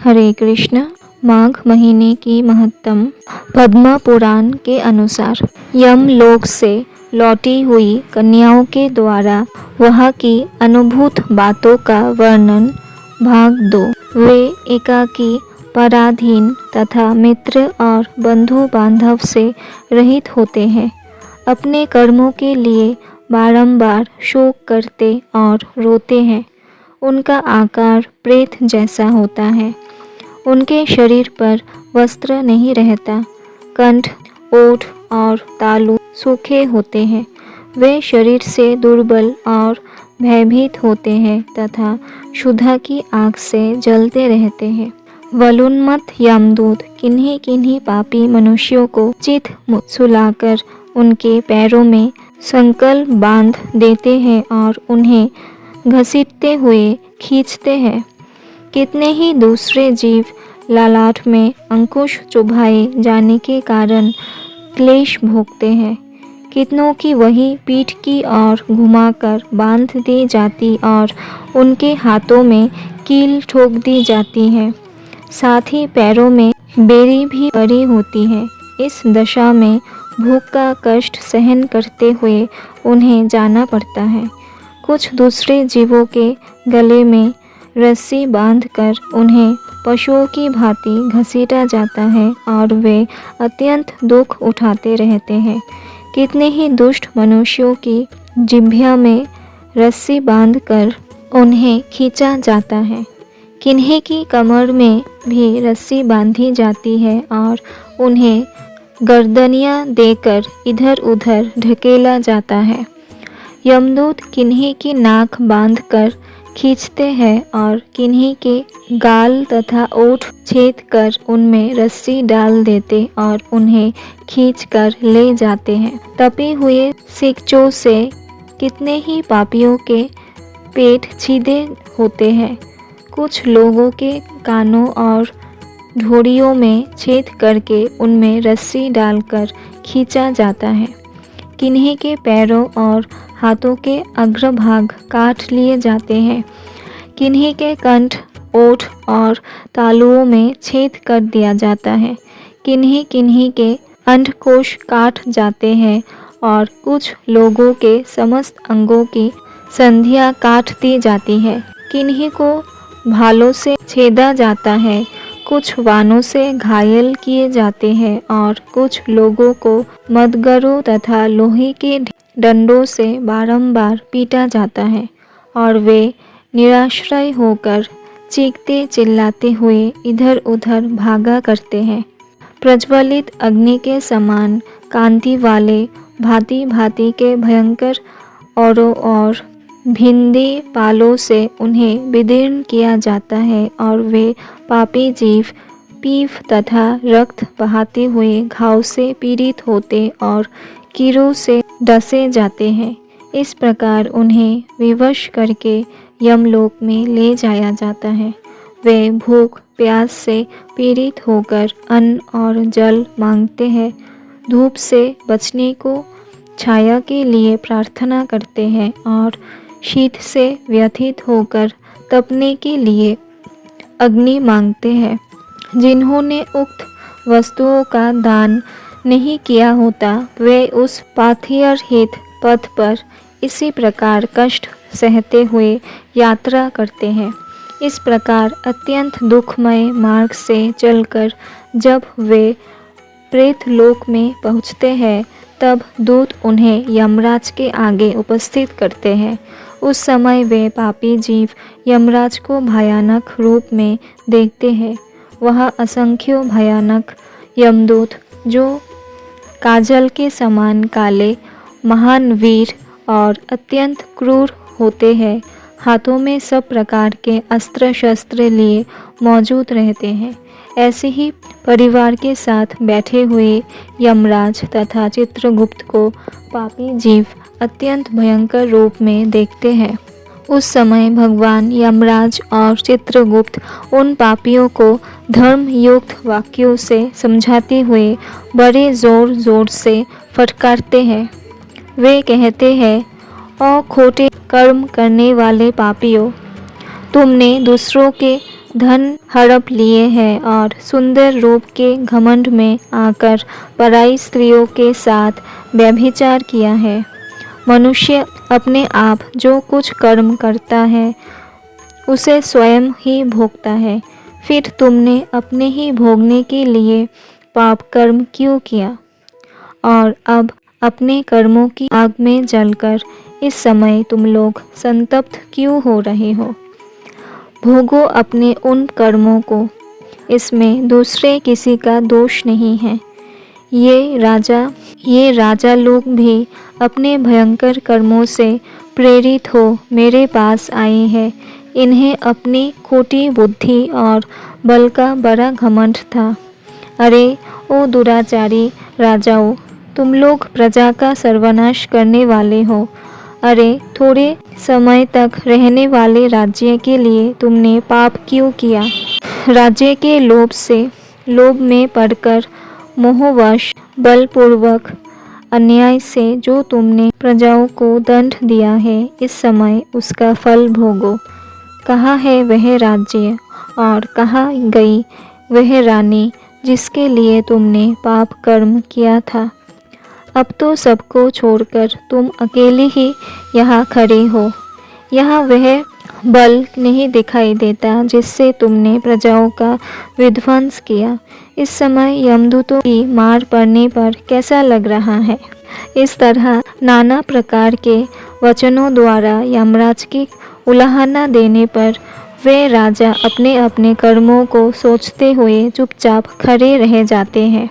हरे कृष्ण। माघ महीने की महत्तम पद्म पुराण के अनुसार यमलोक से लौटी हुई कन्याओं के द्वारा वहाँ की अनुभूत बातों का वर्णन। भाग 2। वे एकाकी, पराधीन तथा मित्र और बंधु बांधव से रहित होते हैं। अपने कर्मों के लिए बारंबार शोक करते और रोते हैं। उनका आकार प्रेत जैसा होता है। उनके शरीर पर वस्त्र नहीं रहता। कंठ, ओठ और तालु सूखे होते हैं। वे शरीर से दुर्बल और भयभीत होते हैं तथा क्षुधा की आग से जलते रहते हैं। वलुन्मत्त यमदूत किन्हीं किन्हीं पापी मनुष्यों को चित सुलाकर उनके पैरों में संकल बांध देते हैं और उन्हें घसीटते हुए खींचते हैं। कितने ही दूसरे जीव ललाट में अंकुश चुभाए जाने के कारण क्लेश भोगते हैं। कितनों की वही पीठ की ओर घुमाकर बांध दी जाती और उनके हाथों में कील ठोक दी जाती है। साथ ही पैरों में बेड़ी भी पड़ी होती है। इस दशा में भूख का कष्ट सहन करते हुए उन्हें जाना पड़ता है। कुछ दूसरे जीवों के गले में रस्सी बांधकर उन्हें पशुओं की भांति घसीटा जाता है और वे अत्यंत दुख उठाते रहते हैं। कितने ही दुष्ट मनुष्यों की जिह्वा में रस्सी बांधकर उन्हें खींचा जाता है। किन्हीं की कमर में भी रस्सी बांधी जाती है और उन्हें गर्दनियाँ देकर इधर उधर ढकेला जाता है। यमदूत किन्हीं की नाक बांधकर खींचते हैं और किन्हीं के गाल तथा ओठ छेद कर उनमें रस्सी डाल देते और उन्हें खींचकर ले जाते हैं। तपे हुए सिकचों से कितने ही पापियों के पेट छीदे होते हैं। कुछ लोगों के कानों और ढोड़ियों में छेद करके उनमें रस्सी डालकर खींचा जाता है। किन्हीं के पैरों और हाथों के अग्रभाग काट लिए जाते हैं। किन्हीं के कंठ, ओठ और तालुओं में छेद कर दिया जाता है। किन्हीं किन्हीं के अंडकोश काट जाते हैं और कुछ लोगों के समस्त अंगों की संधियां काट दी जाती है। किन्हीं को भालों से छेदा जाता है। कुछ वानों से घायल किए जाते हैं और कुछ लोगों को मदगरों तथा लोहे के डंडों से बारंबार पीटा जाता है और वे निराश्रय होकर चीखते चिल्लाते हुए इधर उधर भागा करते हैं। प्रज्वलित अग्नि के समान कांति वाले भांति भांति के भयंकर औरों और भिंदी पालों से उन्हें विदीर्ण किया जाता है और वे पापी जीव पीप तथा रक्त बहाते हुए घाव से पीड़ित होते और कीड़ों से डसे जाते हैं। इस प्रकार उन्हें विवश करके यमलोक में ले जाया जाता है। वे भूख प्यास से पीड़ित होकर अन्न और जल मांगते हैं। धूप से बचने को छाया के लिए प्रार्थना करते हैं और शीत से व्यथित होकर तपने के लिए अग्नि मांगते हैं। जिन्होंने उक्त वस्तुओं का दान नहीं किया होता वे उस पाथियरहित पथ पर इसी प्रकार कष्ट सहते हुए यात्रा करते हैं। इस प्रकार अत्यंत दुखमय मार्ग से चलकर जब वे प्रेतलोक में पहुँचते हैं तब दूत उन्हें यमराज के आगे उपस्थित करते हैं। उस समय वे पापी जीव यमराज को भयानक रूप में देखते हैं। वह असंख्य भयानक यमदूत जो काजल के समान काले, महान वीर और अत्यंत क्रूर होते हैं, हाथों में सब प्रकार के अस्त्र शस्त्र लिए मौजूद रहते हैं। ऐसे ही परिवार के साथ बैठे हुए यमराज तथा चित्रगुप्त को पापी जीव अत्यंत भयंकर रूप में देखते हैं। उस समय भगवान यमराज और चित्रगुप्त उन पापियों को धर्मयुक्त वाक्यों से समझाते हुए बड़े जोर जोर से फटकारते हैं। वे कहते हैं, ओ खोटे कर्म करने वाले पापियों, तुमने दूसरों के धन हड़प लिए हैं और सुंदर रूप के घमंड में आकर पराई स्त्रियों के साथ व्यभिचार किया है। मनुष्य अपने आप जो कुछ कर्म करता है उसे स्वयं ही भोगता है। फिर तुमने अपने ही भोगने के लिए पाप कर्म क्यों किया और अब अपने कर्मों की आग में जलकर इस समय तुम लोग संतप्त क्यों हो रहे हो। भोगो अपने उन कर्मों को, इसमें दूसरे किसी का दोष नहीं है। ये राजा लोग भी अपने भयंकर कर्मों से प्रेरित हो मेरे पास आए हैं। इन्हें अपनी खोटी बुद्धि और बल का बड़ा घमंड था। अरे ओ दुराचारी राजाओं, तुम लोग प्रजा का सर्वनाश करने वाले हो। अरे थोड़े समय तक रहने वाले राज्य के लिए तुमने पाप क्यों किया। राज्य के लोभ में पड़कर मोहवश बलपूर्वक अन्याय से जो तुमने प्रजाओं को दंड दिया है, इस समय उसका फल भोगो। कहाँ है वह राज्य और कहाँ गई वह रानी जिसके लिए तुमने पाप कर्म किया था। अब तो सबको छोड़कर तुम अकेले ही यहाँ खड़े हो। यहाँ वह बल नहीं दिखाई देता जिससे तुमने प्रजाओं का विध्वंस किया। इस समय यमदूतों की मार पड़ने पर कैसा लग रहा है। इस तरह नाना प्रकार के वचनों द्वारा यमराज की उलाहना देने पर वे राजा अपने अपने कर्मों को सोचते हुए चुपचाप खड़े रह जाते हैं।